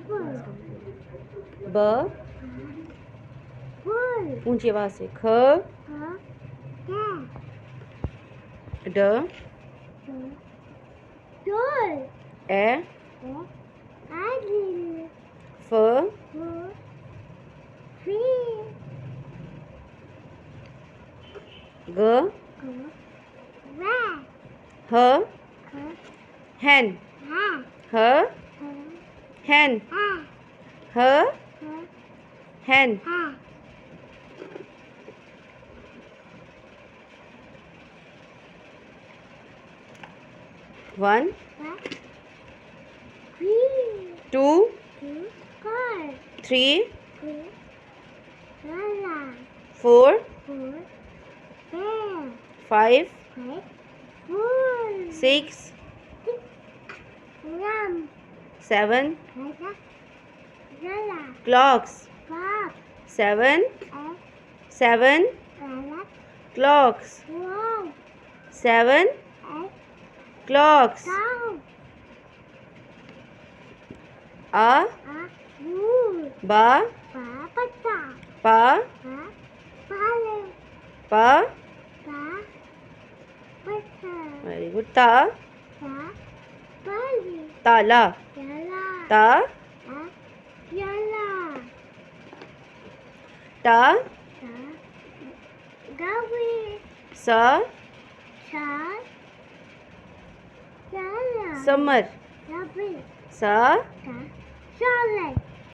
ब ऊंची आवाज से ख ड ए फ ग ह hen ह hen ह hen 1 2 3 4 5 6 7 clocks 7 clocks 7 clocks a ba pa pa very good ta tala ta ta sa summer sa